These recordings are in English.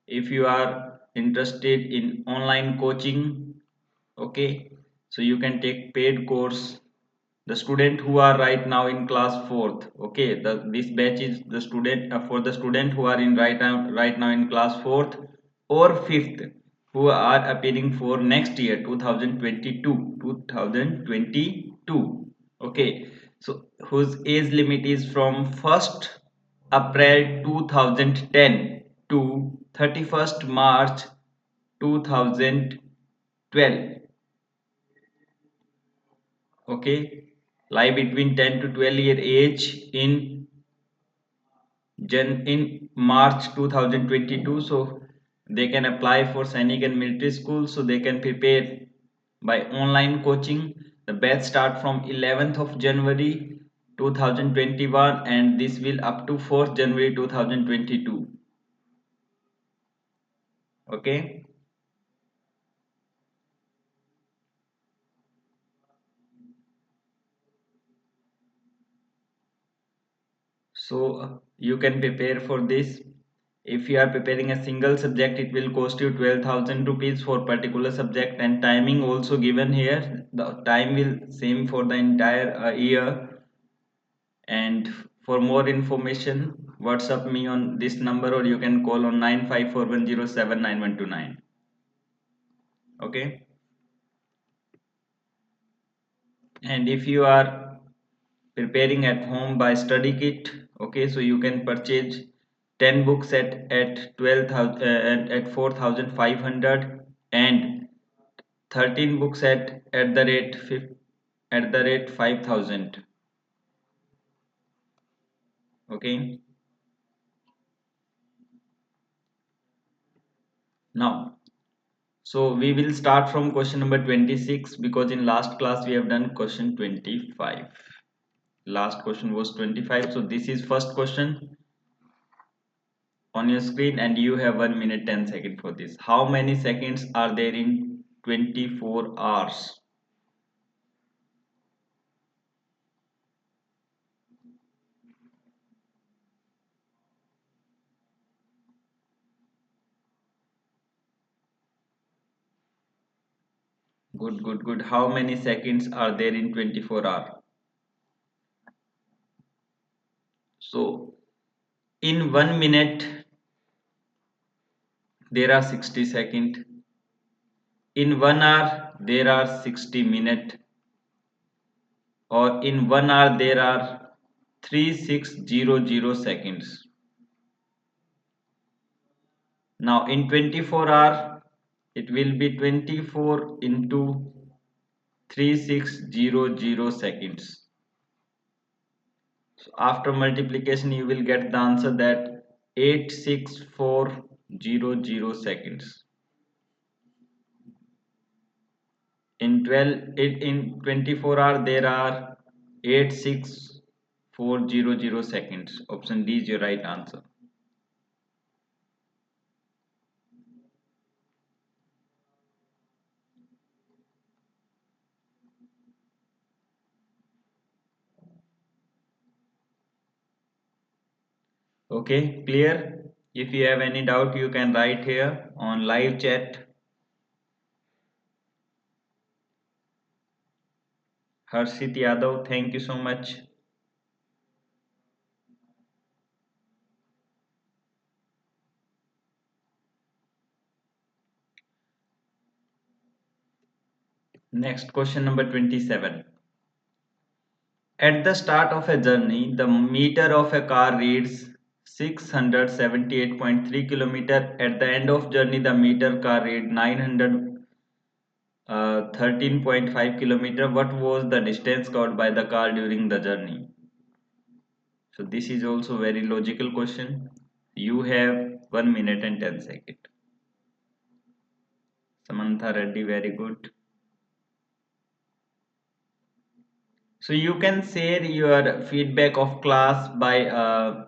if you are interested in online coaching, okay, so you can take paid course. The student who are right now in class 4th, okay, this batch is the student for the student who are in right now in class 4th or 5th, who are appearing for next year 2022, okay, so whose age limit is from 1st April 2010 to 31st March 2012, okay, lie between 10 to 12 year age in March 2022, so they can apply for Sainik and military school, so they can prepare by online coaching. The batch start from 11th of January 2021 and this will up to 4th January 2022, okay. So you can prepare for this. If you are preparing a single subject, it will cost you 12,000 rupees for particular subject, and timing also given here. The time will same for the entire year. And for more information, WhatsApp me on this number or you can call on 9541079129. Okay. And if you are preparing at home by study kit, okay, so you can purchase 10 books at 12,000 at 4,500 and 13 books at the rate at the rate 5,000, okay. Now, so we will start from question number 26 because in last class we have done question 25. Last question was 25, so this is first question on your screen and you have 1 minute 10 seconds for this. How many seconds are there in 24 hours? Good, good, good. How many seconds are there in 24 hours? So in 1 minute there are 60 seconds. In 1 hour there are 60 minutes, or in 1 hour there are 3600 seconds. Now in 24 hour it will be 24 into 3600 seconds. So after multiplication you will get the answer that 86400 seconds. In 24 hours there are 86400 seconds. Option D is your right answer. Okay, clear? If you have any doubt you can write here on live chat. Harshit Yadav, thank you so much. Next question number 27. At the start of a journey, the meter of a car reads 678.3 kilometer. At the end of journey, the meter car read 913.5 kilometer. What was the distance covered by the car during the journey? So this is also very logical question. You have 1 minute and 10 seconds. Samantha Reddy, very good. So you can share your feedback of class by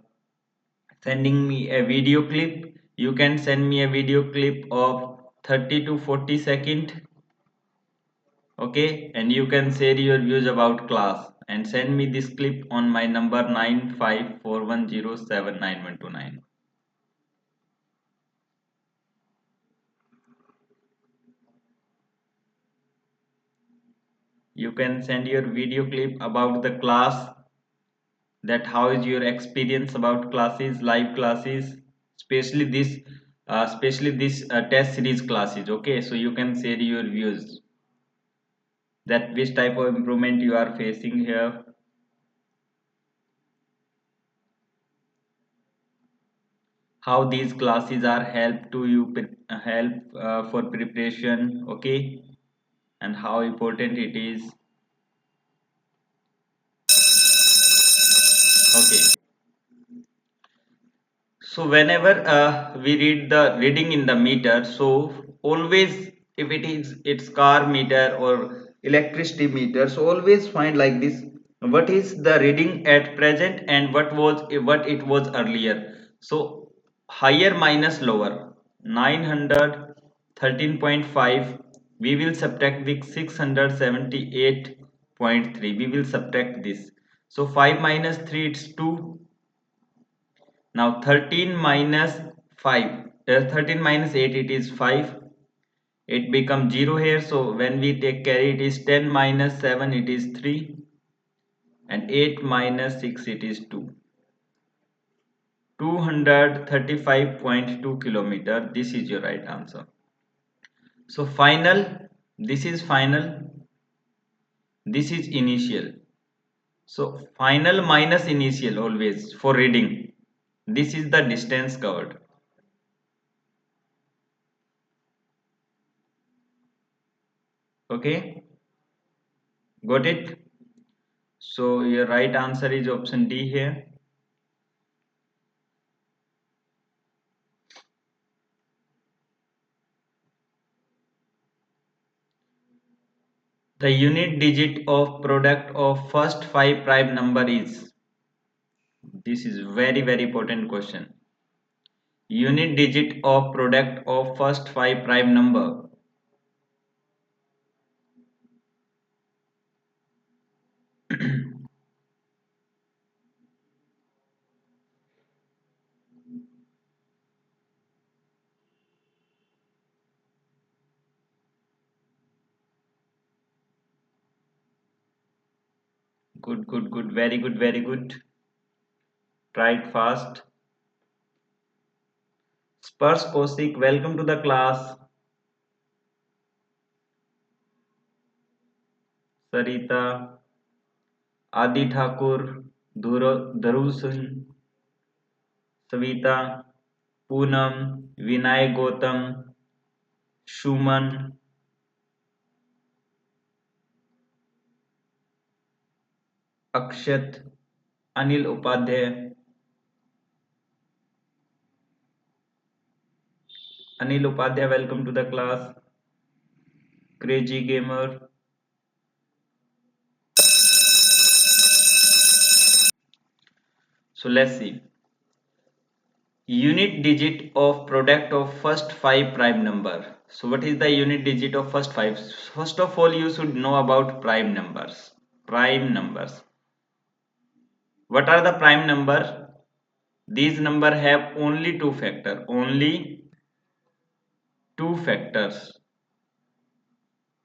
sending me a video clip. You can send me a video clip of 30 to 40 second, okay, and you can share your views about class and send me this clip on my number 9541079129. You can send your video clip about the class, that how is your experience about classes, live classes, especially this test series classes. Okay, so you can share your views, that which type of improvement you are facing here, how these classes are help to you, help for preparation. Okay, and how important it is. Okay, so whenever we read the reading in the meter, so always, if it is its car meter or electricity meter, so always find like this: what is the reading at present and what it was earlier. So higher minus lower, 913.5, we will subtract the 678.3, we will subtract this. So 5 minus 3, it's 2. Now 13 minus 5, 13 minus 8, it is 5. It becomes 0 here. So when we take carry, it is 10 minus 7, it is 3. And 8 minus 6, it is 2. 235.2 kilometer. This is your right answer. So final, this is final, this is initial. So final minus initial always for reading. This is the distance covered. Okay, got it? So your right answer is option D here. The unit digit of product of first 5 prime number is. This is very important question. Unit digit of product of first 5 prime number. Good. Very good. Try it fast. Spurs Kosik, welcome to the class. Sarita, Adi Thakur, Dharu Singh, Savita, Poonam, Vinay Gautam, Shuman, Akshat, Anil Upadhyay, welcome to the class. Crazy Gamer. So let's see. Unit digit of product of first 5 prime number. So what is the unit digit of first 5? First of all, you should know about prime numbers. Prime numbers. What are the prime number? These number have only two factor. Only two factors.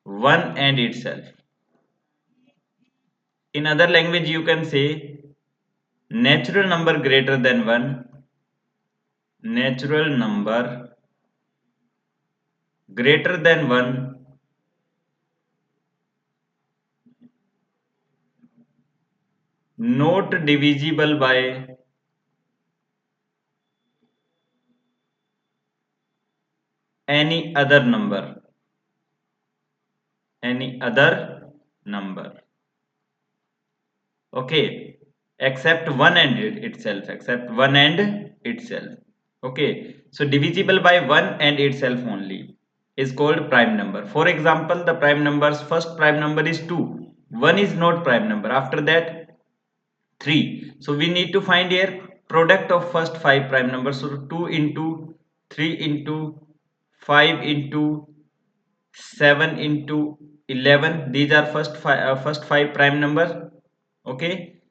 1 and itself. In other language, you can say natural number greater than 1. Natural number greater than 1 not divisible by any other number. Any other number. Okay, except 1 and itself. Except 1 and itself. Okay, so divisible by 1 and itself only is called prime number. For example, the prime numbers, first prime number is 2. 1 is not prime number. After that, 3. So we need to find here product of first 5 prime numbers. So 2 into 3 into 5 into 7 into 11. These are first 5 prime numbers. Okay.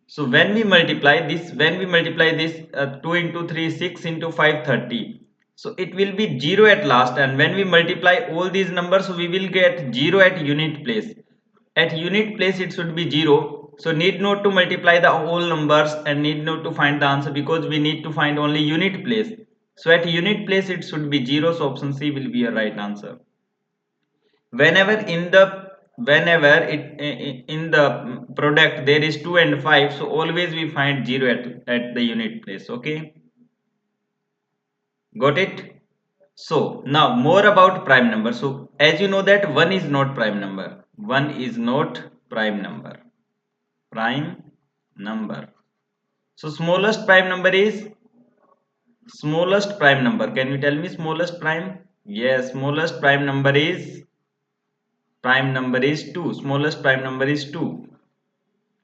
So when we multiply this 2 into 3, 6 into 5, 30. So it will be 0 at last, and when we multiply all these numbers, we will get 0 at unit place. At unit place it should be 0. So need not to multiply the whole numbers and need not to find the answer, because we need to find only unit place. So at unit place it should be 0. So option C will be a right answer. Whenever in the product there is 2 and 5, so always we find 0 at the unit place. Okay, got it. So now more about prime number. So as you know that 1 is not prime number. 1 is not prime number. Prime number. So smallest prime number is smallest prime number. Can you tell me smallest prime? Yes, smallest prime number is 2. Smallest prime number is 2.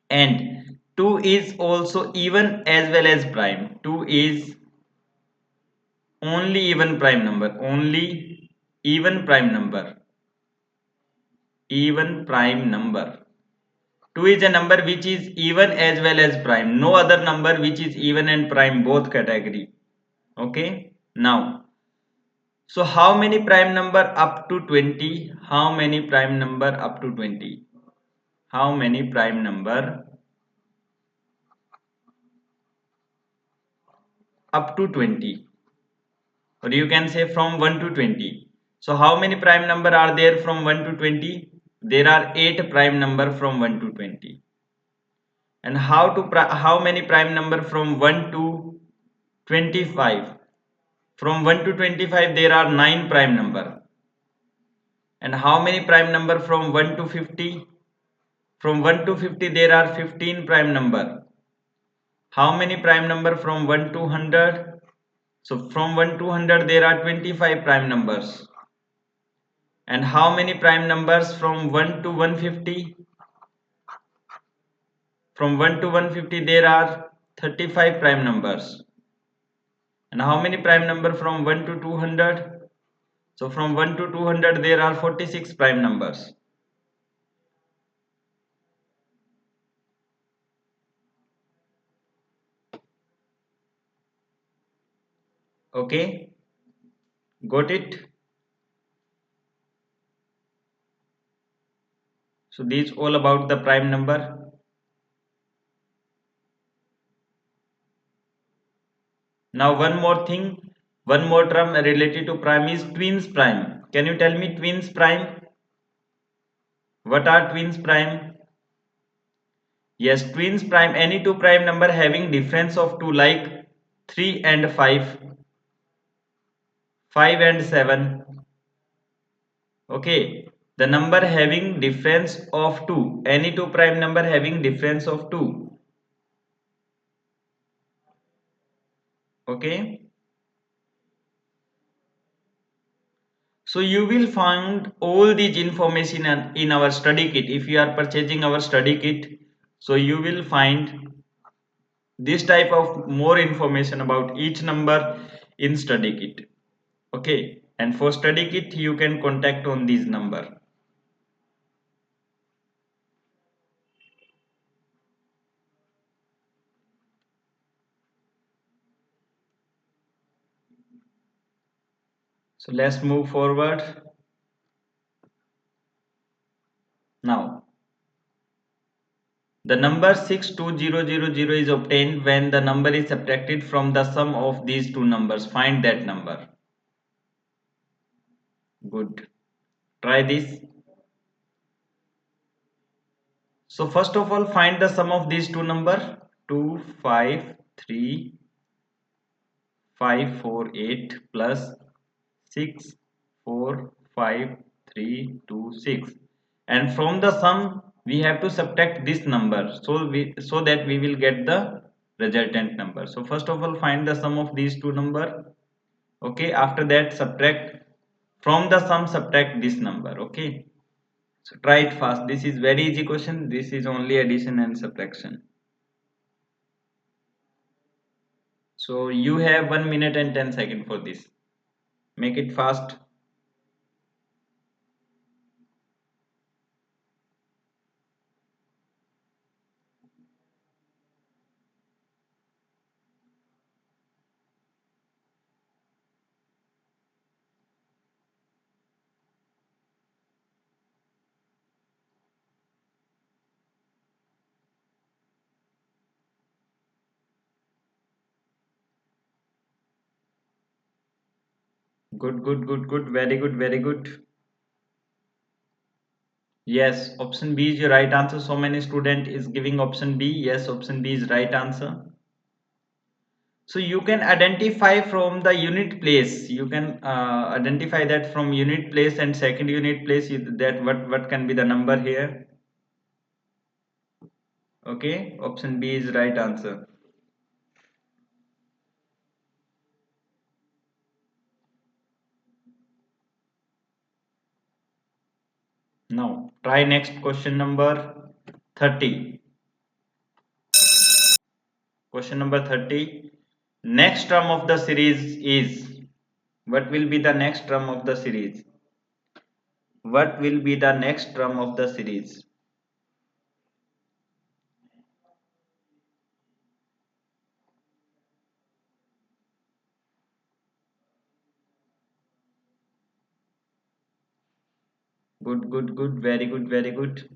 And 2 is also even as well as prime. 2 is only even prime number. Only even prime number. Even prime number. 2 is a number which is even as well as prime. No other number which is even and prime both category. Okay. Now, so how many prime number up to 20? How many prime number up to 20? How many prime number up to 20? Or you can say from 1 to 20. So how many prime number are there from 1 to 20? There are 8 prime number from 1 to 20. And how many prime number from 1 to 25? From 1 to 25 there are 9 prime number. And how many prime number from 1 to 50? From 1 to 50 there are 15 prime number. How many prime number from 1 to 100? So from 1 to 100 there are 25 prime numbers. And how many prime numbers from 1 to 150? From 1 to 150 there are 35 prime numbers. And how many prime number from 1 to 200? So from 1 to 200 there are 46 prime numbers. Okay, got it? So this all about the prime number. Now one more term related to prime is twins prime. Can you tell me twins prime? What are twins prime? Yes, twins prime, any two prime number having difference of 2 like 3 and 5, 5 and 7. Okay, the number having difference of 2, any two prime number having difference of 2. Okay, so you will find all these information in our study kit. If you are purchasing our study kit, so you will find this type of more information about each number in study kit. Okay, and for study kit you can contact on this number. So let's move forward. Now the number 62000 is obtained when the number is subtracted from the sum of these two numbers. Find that number. Good. Try this. So first of all find the sum of these two numbers. 253,548 plus 645,326, and from the sum we have to subtract this number, so that we will get the resultant number. So first of all find the sum of these two number. Okay, after that subtract from the sum, subtract this number. Okay, so try it fast. This is very easy question. This is only addition and subtraction. So you have 1 minute and 10 seconds for this. Make it fast. Good, good, good, good. Very good, very good. Yes, option B is your right answer. So many student is giving option B. Yes, option B is right answer. So you can identify from the unit place. You can identify that from unit place and second unit place. That what can be the number here? Okay, option B is right answer. Now try next question number 30. Question number 30. Next term of the series is, what will be the next term of the series? What will be the next term of the series? Good, good, good, very good, very good.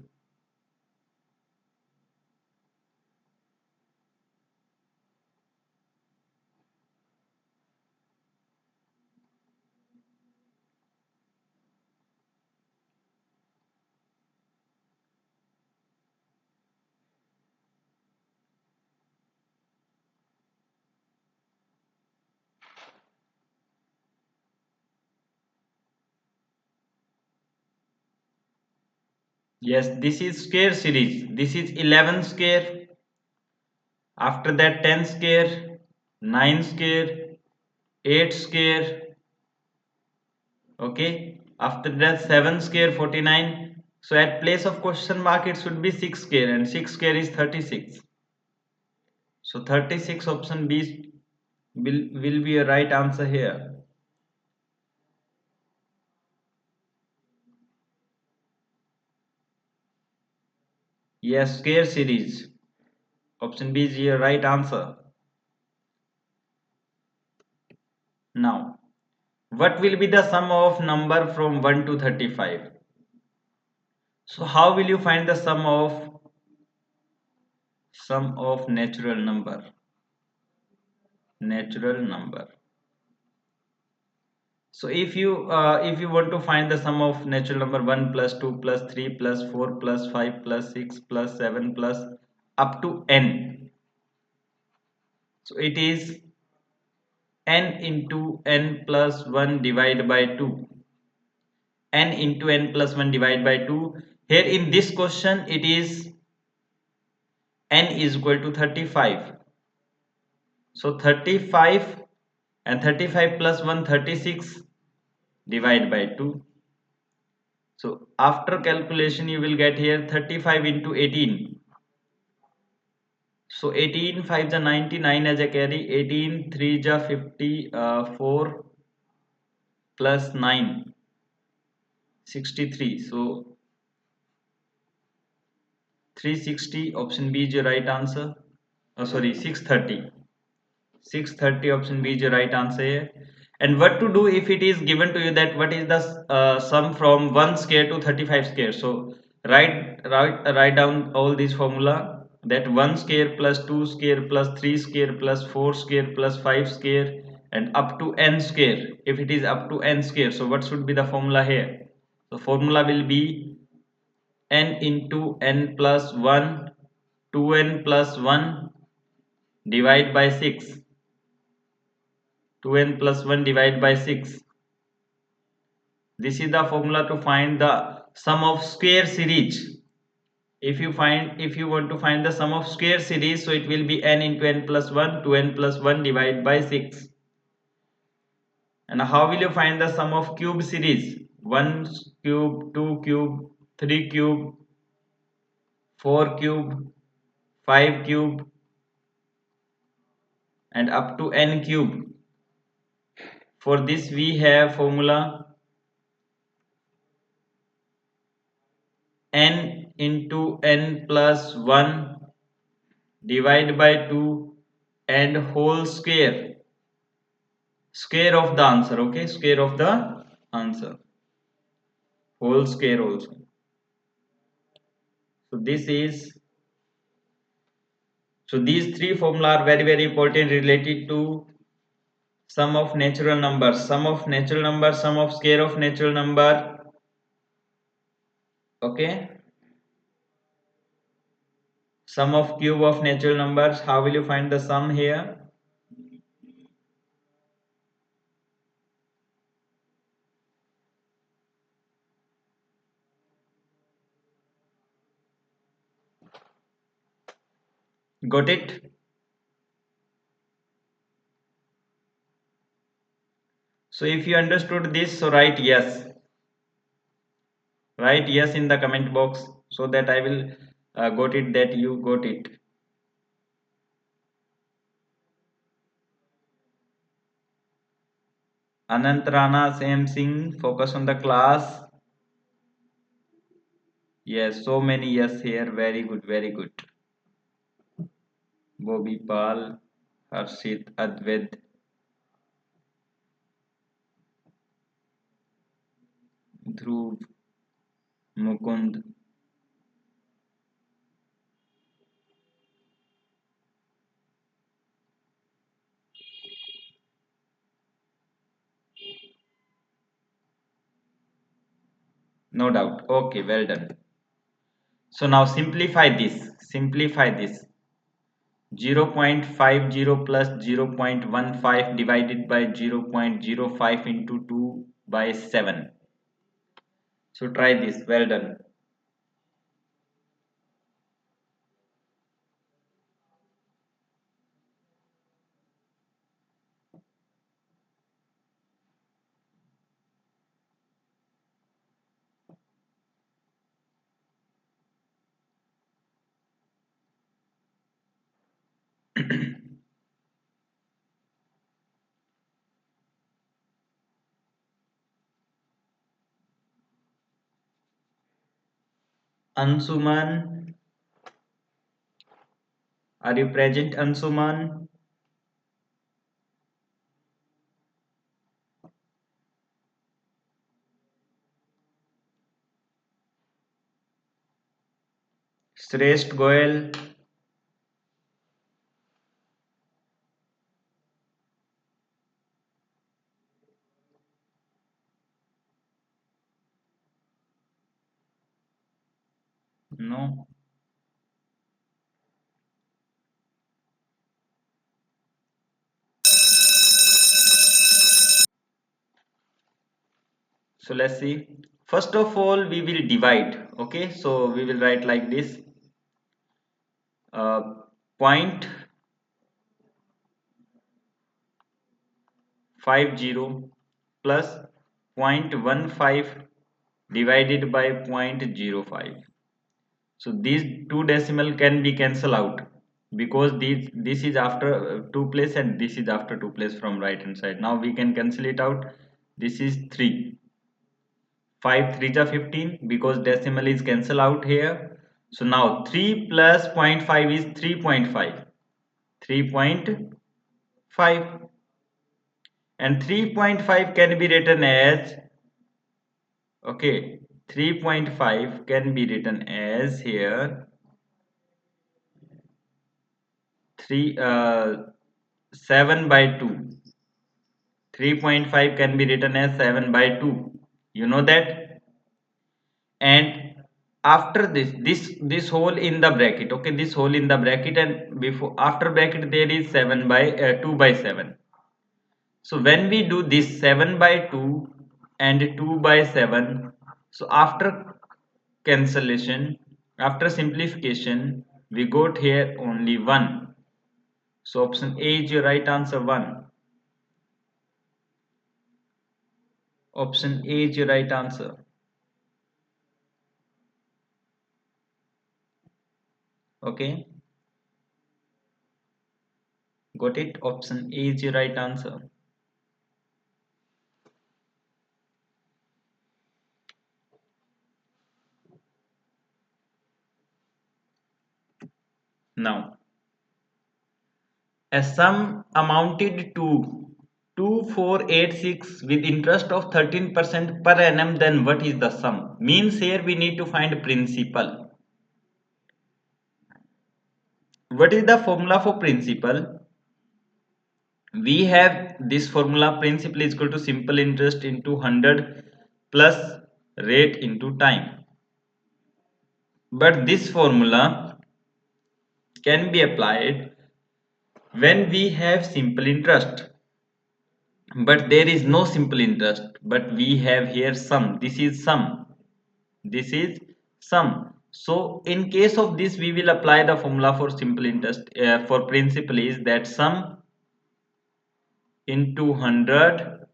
Yes, this is square series. This is 11 square. After that 10 square, 9 square, 8 square. Okay. After that 7 square, 49. So at place of question mark it should be 6 square, and 6 square is 36. So 36 option B will be a right answer here. Yes, square series. Option B is your right answer. Now, what will be the sum of number from 1 to 35? So how will you find the sum of natural number? Natural number. So if you want to find the sum of natural number, 1 plus 2 plus 3 plus 4 plus 5 plus 6 plus 7 plus up to n. So it is n into n plus 1 divided by 2. N into n plus 1 divided by 2. Here in this question it is n is equal to 35. So 35 and 35 plus 1 36 divide by 2. So after calculation you will get here 35 into 18. So 18 5 ja 99 as a carry, 18 3 ja 50, 4 plus 9 63. So 360 option B is your right answer. Oh sorry, 630. 630 option B is your right answer here. And what to do if it is given to you that what is the sum from 1 square to 35 square? So write down all these formula, that 1 square plus 2 square plus 3 square plus 4 square plus 5 square and up to n square. If it is up to n square, so what should be the formula here? The formula will be n into n plus 1 2n plus 1 divide by 6. 2n plus 1 divided by 6. This is the formula to find the sum of square series. If you want to find the sum of square series, so it will be n into n plus 1, 2n plus 1 divided by 6. And how will you find the sum of cube series? 1 cube, 2 cube, 3 cube, 4 cube, 5 cube and up to n cube. For this we have formula n into n plus 1 divide by 2 and whole square of the answer. Okay, square of the answer, whole square also. So this is, so these three formula are very important related to Sum of natural numbers, sum of natural number, sum of square of natural number. Okay, sum of cube of natural numbers. How will you find the sum here? Got it? So if you understood this, so write yes. Write yes in the comment box so that I will got it that you got it. Anant Rana, Sam Singh, focus on the class. Yes, so many yes here. Very good, very good. Bobby Pal, Harshit, Advait, Dhruv, Mukund. No doubt. Okay, well done. So now simplify this. Simplify this. 0.50 plus 0.15 divided by 0.05 into 2 by 7. So try this. Well done. Ansuman, are you present, Ansuman? Shrestha Goel, no. So let's see. First of all, we will divide. Okay, so we will write like this. Point 50 plus 0.15 divided by 0.05. So these two decimal can be cancelled out because this is after two place and this is after two place from right hand side. Now we can cancel it out. This is 3. 5 3 are 15 because decimal is cancelled out here. So now 3 plus zero point 0.5 is 3.5. 3.5 and 3.5 can be written as, okay, 3.5 can be written as here 3 7 by 2. 3.5 can be written as 7 by 2. You know that? And after this hole in the bracket, okay, this hole in the bracket, and before after bracket there is 7 by 2 by 7. So when we do this 7 by 2 and 2 by 7, so after cancellation, after simplification, we got here only 1. So option A is your right answer, 1. Option A is your right answer. Okay, got it? Option A is your right answer. Now, a sum amounted to 2486 with interest of 13% per annum, then what is the sum? Means here we need to find principal. What is the formula for principal? we have this formula, principal is equal to simple interest into 100 plus rate into time. But this formula can be applied when we have simple interest, but there is no simple interest, but we have here sum. This is sum, this is sum. So in case of this, we will apply the formula for simple interest. For principal is that sum into 100,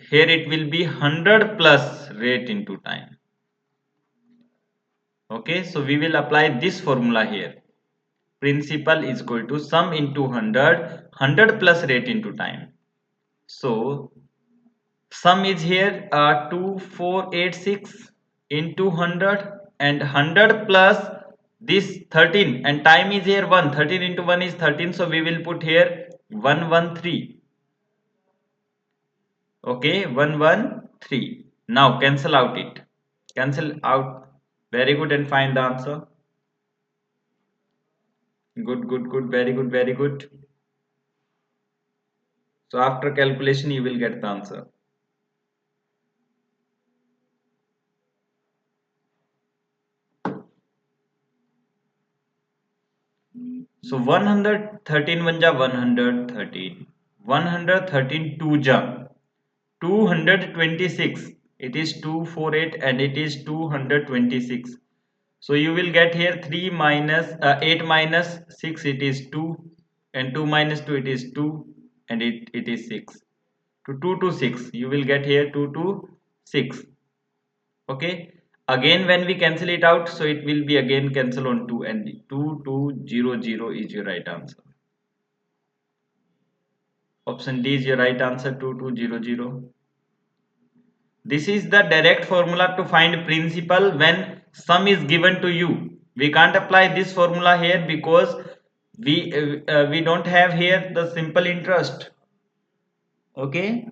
here it will be 100 plus rate into time. Okay, so we will apply this formula here. Principal is equal to sum into 100 plus rate into time. So sum is here 2486 into 100, and 100 plus this 13, and time is here 1. 13 into 1 is 13, so we will put here 113. Okay, 113. Now cancel out it. Cancel out. Very good, and find the answer. Good, good, good. Very good, very good. So after calculation, you will get the answer. So 113 1 ja 113. 113 2 ja 226. It is 248 and it is 226. So you will get here 3 minus 8 minus 6, it is 2, and 2 minus 2, it is 2, and it is 6. To 2 to 6 you will get here 2 to 6. Okay, again when we cancel it out, so it will be again cancel on 2, and 2200 is your right answer. Option D is your right answer, 2200. This is the direct formula to find principal when sum is given to you. We can't apply this formula here because we don't have here the simple interest. Okay.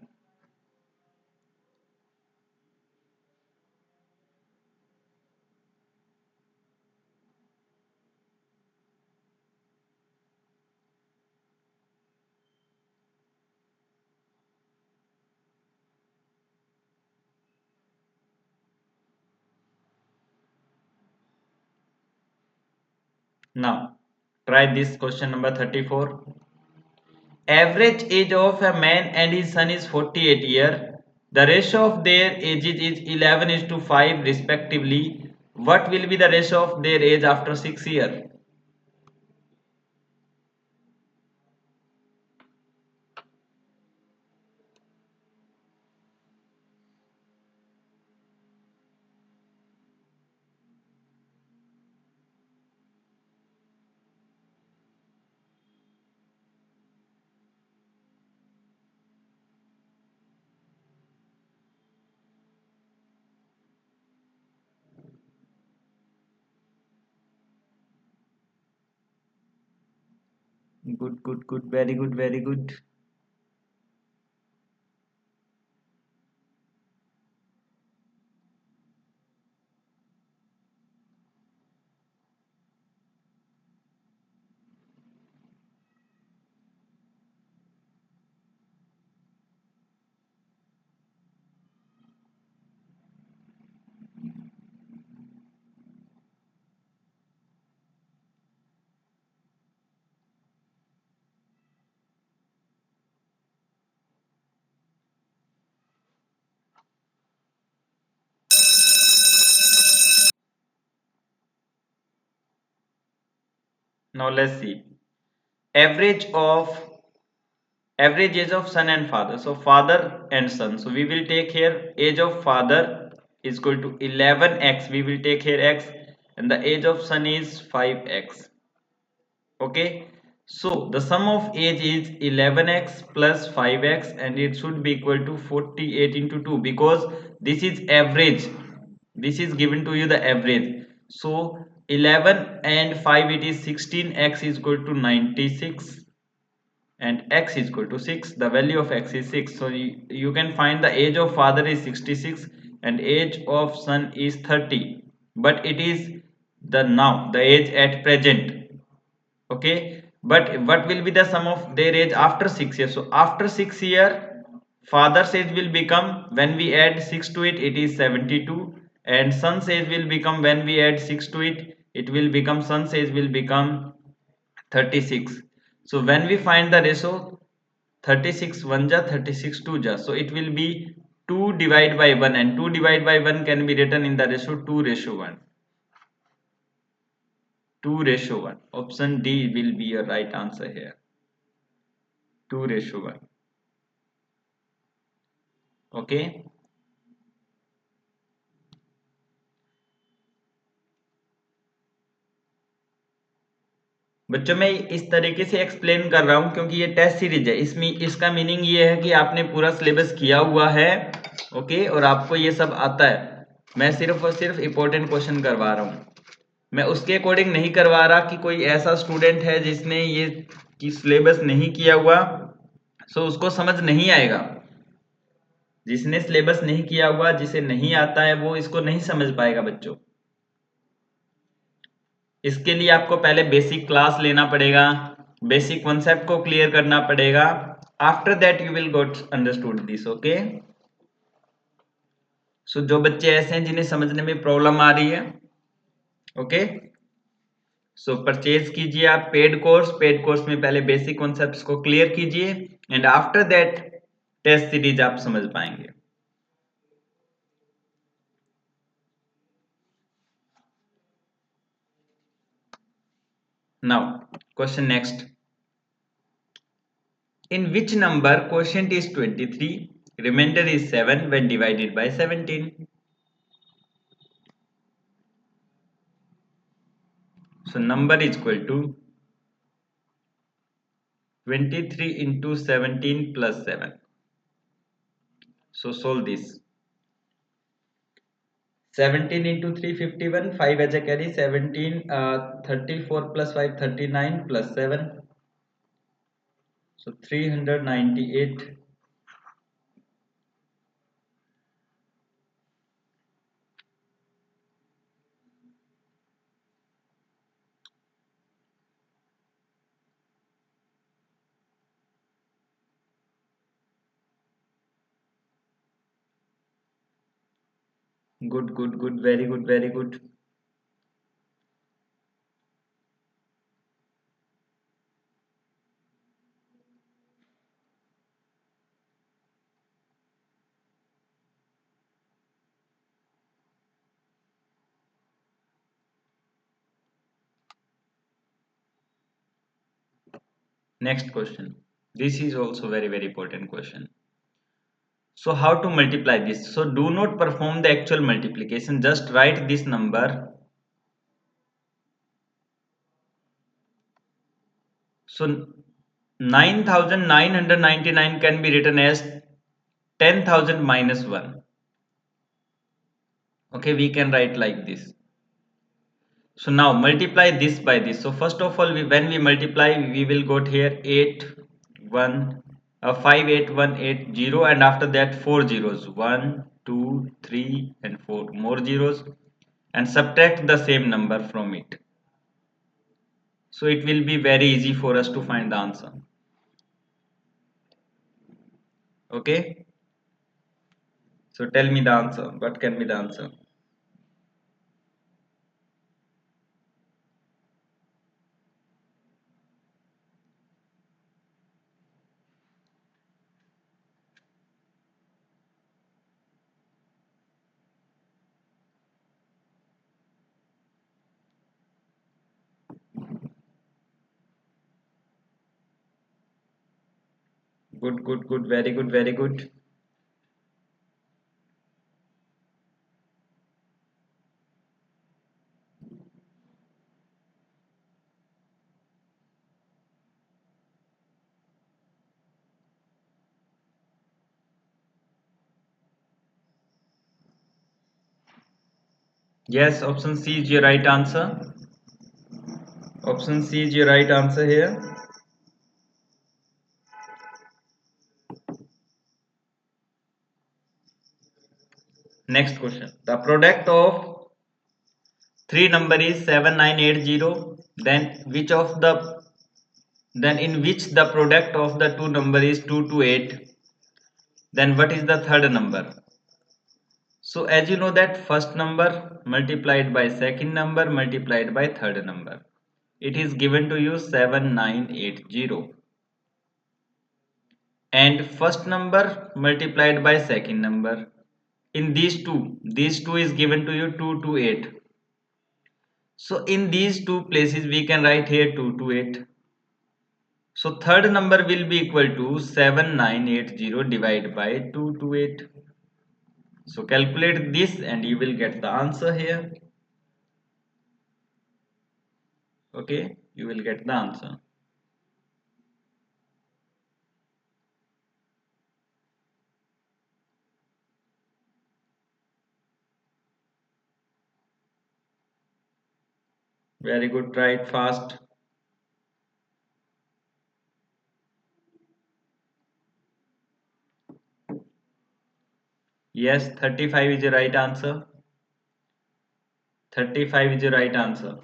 Now try this question number 34. Average age of a man and his son is 48 years. The ratio of their ages is 11 is to 5 respectively. What will be the ratio of their age after 6 years? Good, good, good, very good, very good. Now let's see. Average of average age of son and father. So father and son. So we will take here age of father is equal to 11x. We will take here x, and the age of son is 5x. Okay. So the sum of age is 11x plus 5x, and it should be equal to 48 into 2 because this is average. This is given to you the average. So 11 and 5, it is 16. X is equal to 96 and x is equal to 6. The value of x is 6. So you can find the age of father is 66 and age of son is 30, but it is the now the age at present. Okay, but what will be the sum of their age after 6 years? So after 6 year, father's age will become, when we add 6 to it, it is 72, and son's age will become, when we add 6 to it, it will become, son's age will become 36. So when we find the ratio, 36 1 ja, 36 2 ja, so it will be 2 divided by 1, and 2 divided by 1 can be written in the ratio 2 ratio 1. 2 ratio 1. Option D will be your right answer here. 2 ratio 1. Okay. बच्चों मैं इस तरीके से explain कर रहा हूं क्योंकि ये टेस्ट सीरीज है, इसमें इसका मीनिंग ये है कि आपने पूरा सिलेबस किया हुआ है, ओके, और आपको ये सब आता है। मैं सिर्फ और सिर्फ इंपॉर्टेंट क्वेश्चन करवा रहा हूँ, मैं उसके अकॉर्डिंग नहीं करवा रहा कि कोई ऐसा स्टूडेंट है जिसने ये कि सिलेबस नहीं किया हुआ, सो उसको समझ नहीं आएगा। जिसने सिलेबस नहीं किया हुआ, जिसे नहीं आता है, वो इसको नहीं समझ पाएगा बच्चों। इसके लिए आपको पहले बेसिक क्लास लेना पड़ेगा, बेसिक कॉन्सेप्ट को क्लियर करना पड़ेगा, after that you will got understood this. Okay, so जो बच्चे ऐसे हैं जिन्हें समझने में प्रॉब्लम आ रही है, ओके, सो परचेज कीजिए आप पेड कोर्स। पेड कोर्स में पहले बेसिक कॉन्सेप्ट्स को क्लियर कीजिए, and after that test series आप समझ पाएंगे। Now question next, in which number quotient is 23, remainder is 7 when divided by 17? So number is equal to 23 into 17 plus 7. So solve this. 17 into 3 51, 5 as a carry, 17 34 plus 5 39 plus 7, so 398. Good, good, good, very good, very good. Next question, this is also very important question. So how to multiply this? So do not perform the actual multiplication, just write this number. So 9999 can be written as 10,000 minus 1. Okay, we can write like this. So now multiply this by this. So first of all, when we multiply, we will go here 8 1 5 8 1 8 0, and after that 4 zeros, 1 2 3 and 4 more zeros, and subtract the same number from it. So it will be very easy for us to find the answer. Okay, so tell me the answer. What can be the answer? Good, good, good, very good, very good. Yes, option C is your right answer. Option C is your right answer here. Next question. The product of three number is 7980. Then which of the then in which the product of the two number is 2 to 8, then what is the third number? So as you know that first number multiplied by second number multiplied by third number, it is given to you 7980, and first number multiplied by second number, in these two is given to you 2 to 8. So in these two places we can write here 2 to 8. So third number will be equal to 7980 divided by 2 to 8. So calculate this and you will get the answer here. Okay, you will get the answer. Very good, try it fast. Yes, 35 is the right answer. 35 is the right answer.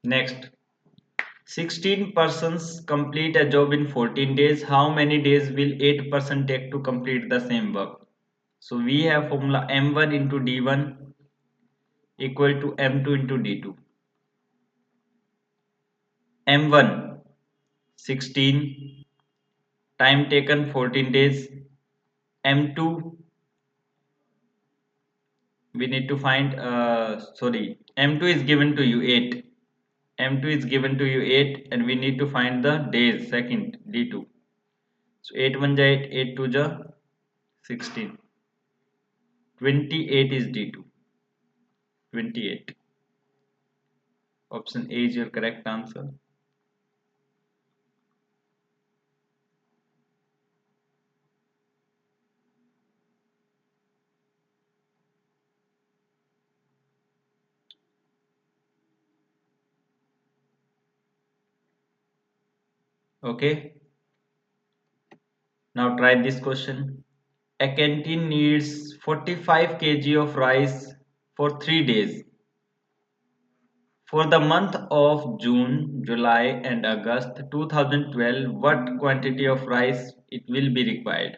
Next, 16 persons complete a job in 14 days. How many days will 8% take to complete the same work? So we have formula m1 into d1 equal to m2 into d2. M1 16, time taken 14 days. M2 we need to find M2 is given to you 8. M2 is given to you 8 and we need to find the days second D2. So 8 1 ja 8, 8 2 ja 16. 28 is D2. 28. Option A is your correct answer. Okay. Now try this question. A canteen needs 45 kg of rice for 3 days. For the month of June, July and August 2012, what quantity of rice it will be required?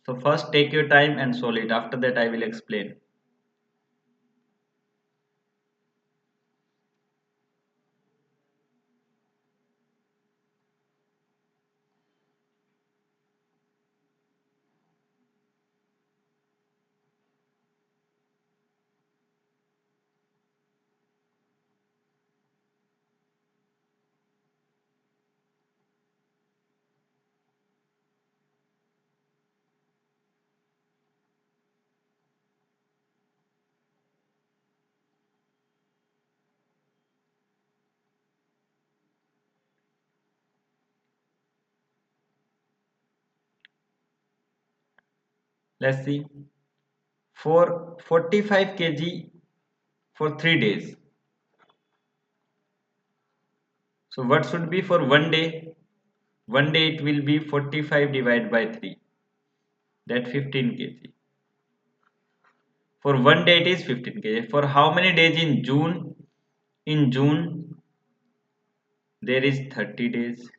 So first take your time and solve it. After that I will explain. Let's see. For 45 kg for 3 days. So what should be for 1 day? 1 day it will be 45 divided by 3. That 15 kg. For 1 day it is 15 kg. For how many days in June? In June there is 30 days.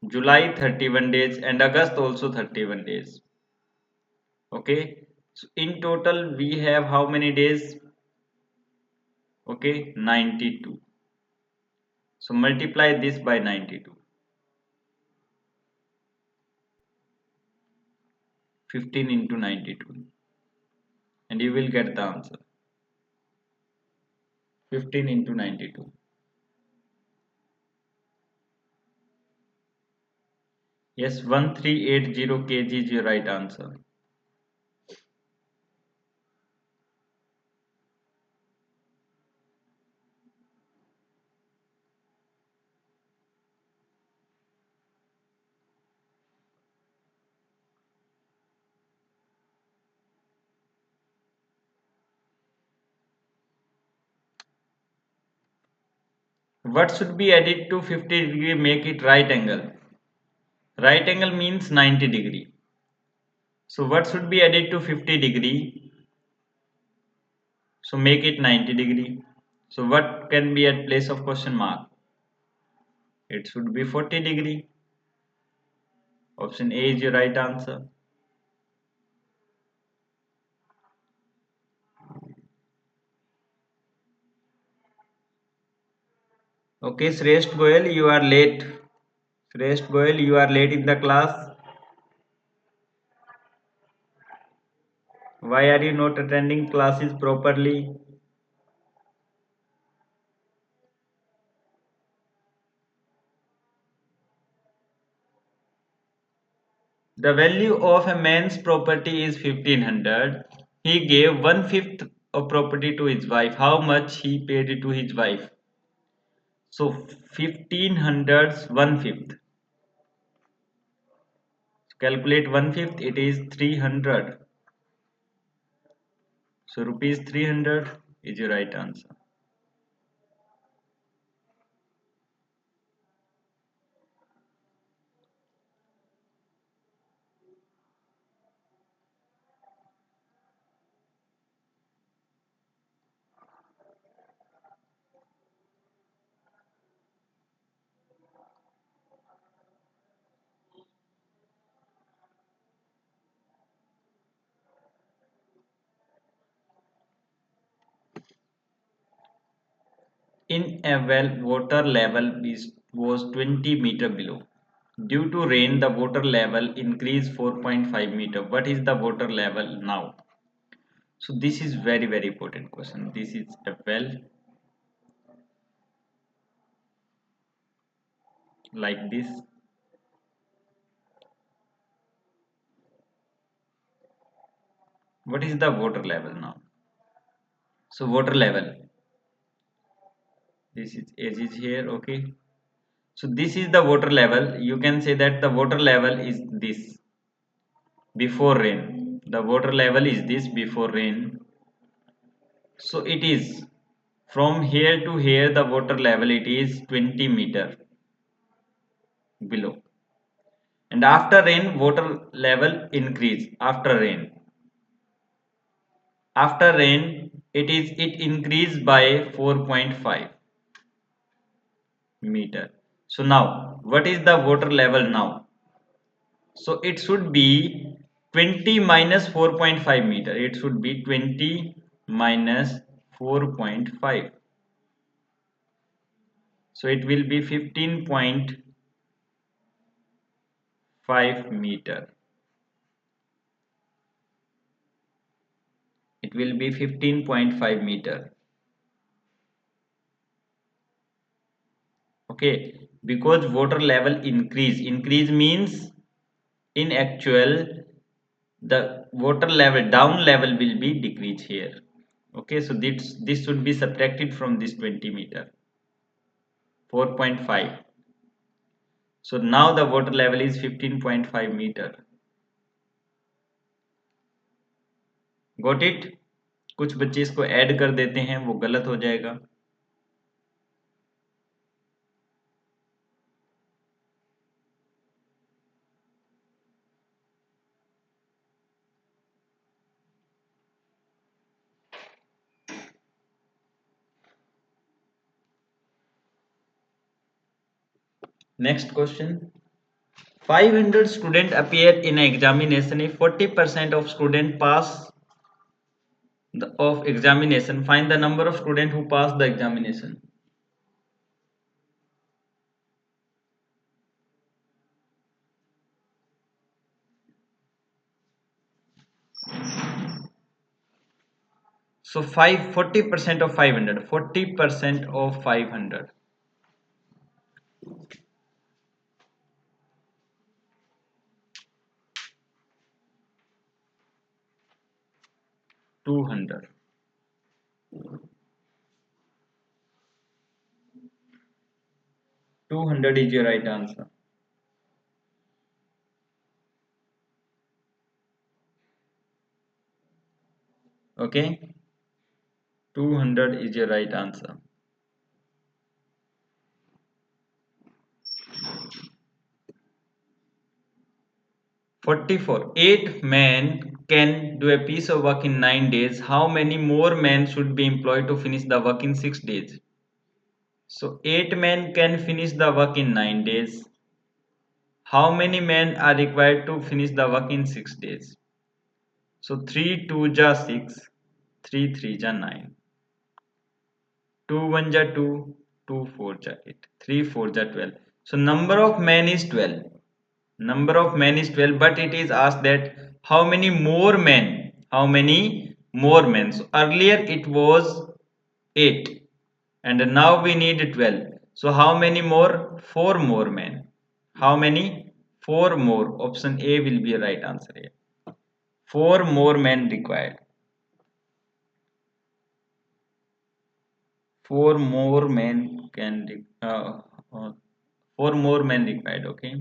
July 31 days and August also 31 days. Okay. So in total we have how many days? Okay, 92. So multiply this by 92. 15 into 92 and you will get the answer. 15 into 92. Yes, 1380 kg is your right answer. What should be added to 50 degree make it right angle? Right angle means 90 degree. So what should be added to 50 degree? So make it 90 degree. So what can be at place of question mark? It should be 40 degree. Option A is your right answer. Okay, Shrestha Goyal, you are late. Shrestha Goyal, you are late in the class. Why are you not attending classes properly? The value of a man's property is 1500. He gave 1/5 of property to his wife. How much he paid to his wife? So 1500's 1/5. Calculate 1/5. It is 300. So rupees 300 is your right answer. In a well, water level was 20 meter below. Due to rain, the water level increased 4.5 meter. What is the water level now? So this is very important question. This is a well like this. What is the water level now? So water level. This is here. Okay. So this is the water level. You can say that the water level is this before rain. The water level is this before rain. So it is from here to here the water level it is 20 meter below. And after rain water level increase after rain. After rain it increased by 4.5 meter. So now what is the water level now? So it should be 20 minus 4.5 meter. It should be 20 minus 4.5. So it will be 15.5 meter. It will be 15.5 meter. Okay, because water level increase means in actual the water level down level will be decrease here. Okay, so this should be subtracted from this 20 meter 4.5. So now the water level is 15.5 meter. Got it? कुछ बच्चे इसको add कर देते हैं वो गलत हो जाएगा. Next question. 500 students appear in an examination. If 40% of students pass of examination, find the number of students who pass the examination. So 40% of 500. 40% of 500. 200. 200 is your right answer. Okay. 200 is your right answer. 44. 8 men can do a piece of work in 9 days. How many more men should be employed to finish the work in 6 days? So 8 men can finish the work in 9 days. How many men are required to finish the work in 6 days? So 3 2 ja 6, 3 3 ja 9. 2 1 ja 2, 2 4 ja 8, 3 4 ja 12. So number of men is 12. Number of men is 12, but it is asked that how many more men? How many more men? So earlier it was 8 and now we need 12. So how many more? 4 more men. How many? 4 more. Option A will be a right answer here. 4 more men required. 4 more men can uh, 4 more men required. Okay.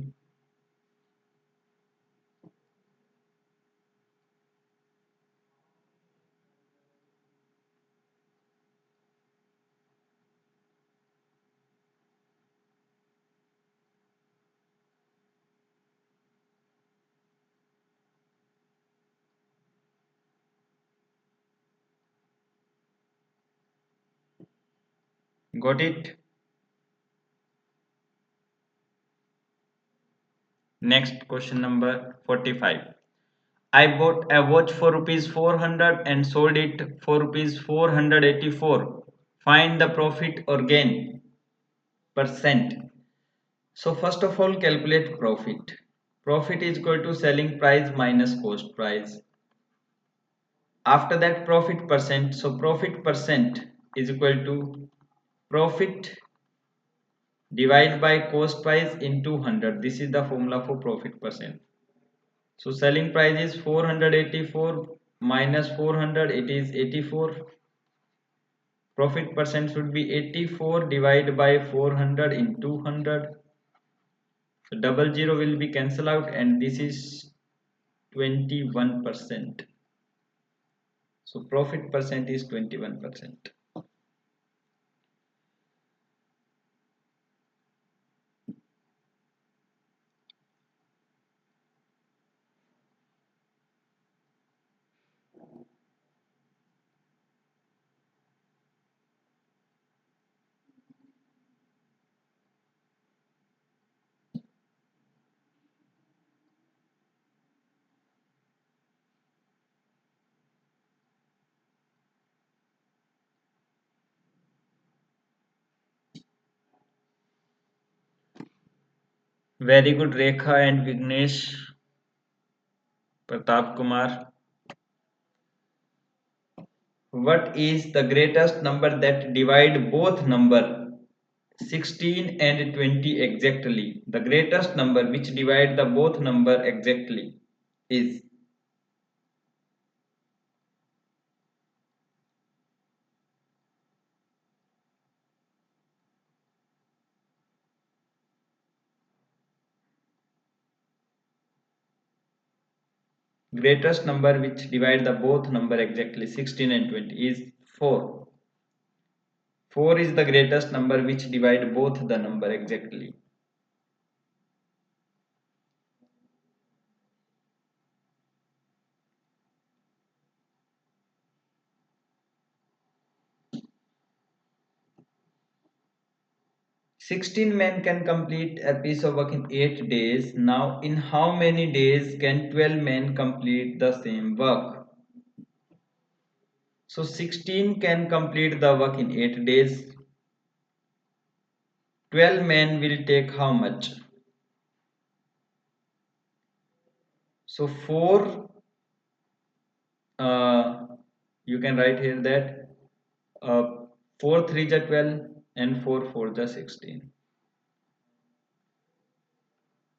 Got it? Next question number 45. I bought a watch for rupees 400 and sold it for rupees 484. Find the profit or gain percent. So first of all calculate profit. Profit is equal to selling price minus cost price. After that profit percent. So profit percent is equal to profit divided by cost price into 100. This is the formula for profit percent. So selling price is 484 minus 400, it is 84. Profit percent should be 84 divided by 400 into 100. So double zero will be cancelled out and this is 21%. So profit percent is 21%. Very good Rekha and Vignesh. Pratap Kumar. What is the greatest number that divide both number 16 and 20 exactly? The greatest number which divide the both number exactly is greatest number which divide the both number exactly 16 and 20 is 4. 4 is the greatest number which divide both the number exactly. Sixteen men can complete a piece of work in 8 days. Now, in how many days can 12 men complete the same work? So, 16 can complete the work in 8 days. 12 men will take how much? So, 4, you can write here that 4 3 ja 12 and 4 4 ja 16.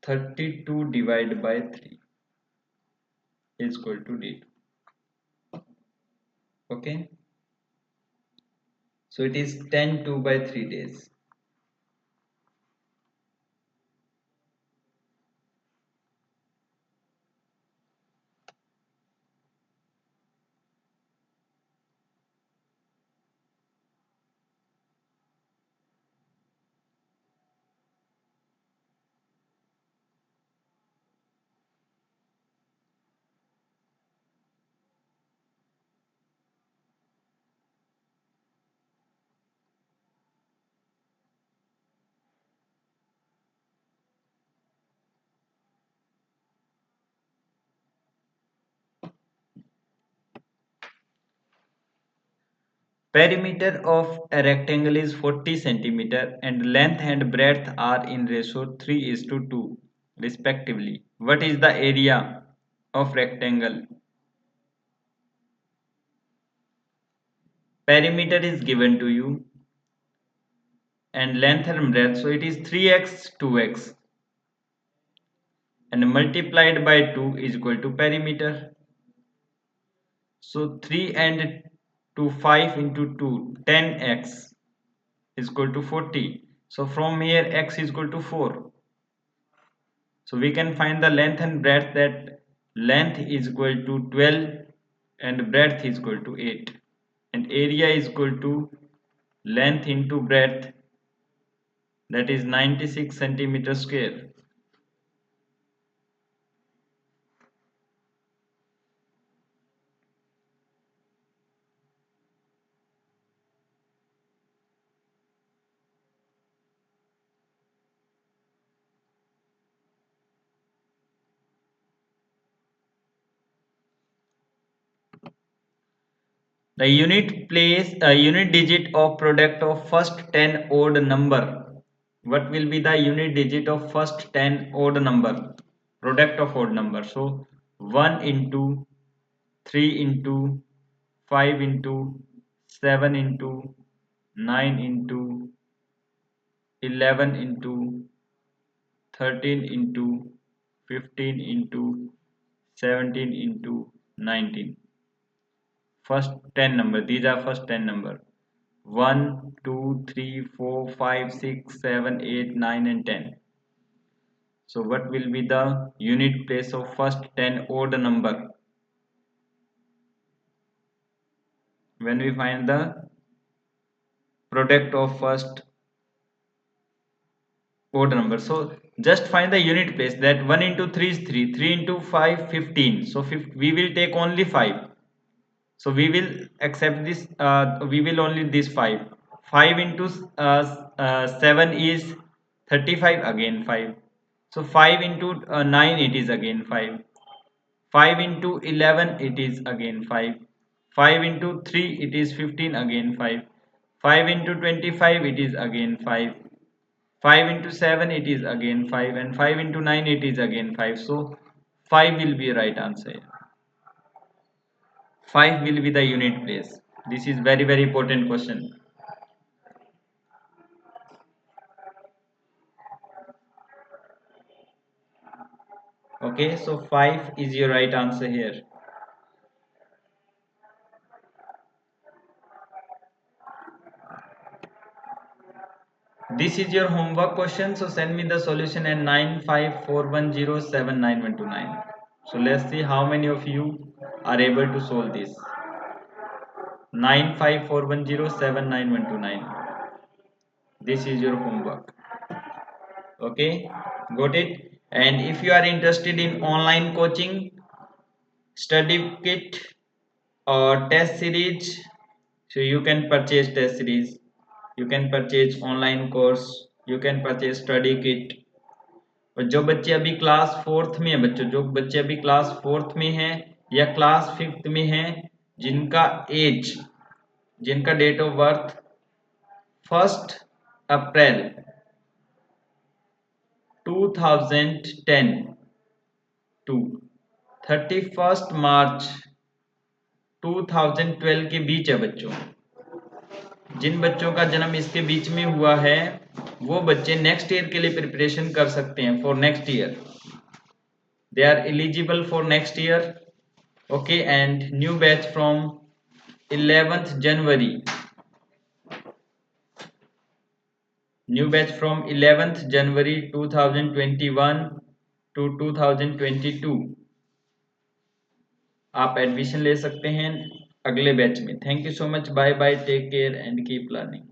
32 divided by 3 is equal to D2. Okay. So it is 10 2 by 3 days. Perimeter of a rectangle is 40 centimeter and length and breadth are in ratio 3:2 respectively. What is the area of rectangle? Perimeter is given to you and length and breadth, so it is 3x 2x and multiplied by 2 is equal to perimeter. So 3 and 2 5 into 2 10x is equal to 40. So from here x is equal to 4. So we can find the length and breadth, that length is equal to 12 and breadth is equal to 8 and area is equal to length into breadth, that is 96 centimeter square. The unit digit of product of first 10 odd number. What will be the unit digit of first 10 odd number? Product of odd number. So 1 into 3 into 5 into 7 into 9 into 11 into 13 into 15 into 17 into 19. First 10 number. These are first 10 number. 1, 2, 3, 4, 5, 6, 7, 8, 9 and 10. So what will be the unit place of first 10 odd number when we find the product of first odd number? So just find the unit place, that 1 into 3 is 3, 3 into 5 15. So we will take only 5. So we will accept this, we will only this 5. 5 into 7 is 35, again 5. So 5 into 9 it is again 5. 5 into 11 it is again 5. 5 into 3 it is 15, again 5. 5 into 25 it is again 5. 5 into 7 it is again 5 and 5 into 9 it is again 5. So 5 will be right answer. 5 will be the unit place. This is very important question. Okay, so 5 is your right answer here. This is your homework question, so send me the solution at 9541079129. So let's see how many of you are able to solve this. 9541079129. This is your homework. Okay, got it? And if you are interested in online coaching, study kit or test series, so you can purchase test series, you can purchase online course, you can purchase study kit. और जो बच्चे अभी class 4th में है, बच्चों जो बच्चे अभी क्लास 4th में हैं या क्लास 5th में हैं, जिनका एज, जिनका date of birth 1 April 2010 to 31 March 2012 के बीच है बच्चों, जिन बच्चों का जन्म इसके बीच में हुआ है वो बच्चे नेक्स्ट ईयर के लिए प्रिपरेशन कर सकते हैं for next year. They are eligible for next year. Okay, and new batch from 11th January. New batch from 11th January 2021 to 2022. आप एडमिशन ले सकते हैं अगले बैच में. Thank you so much. Bye bye. Take care and keep learning.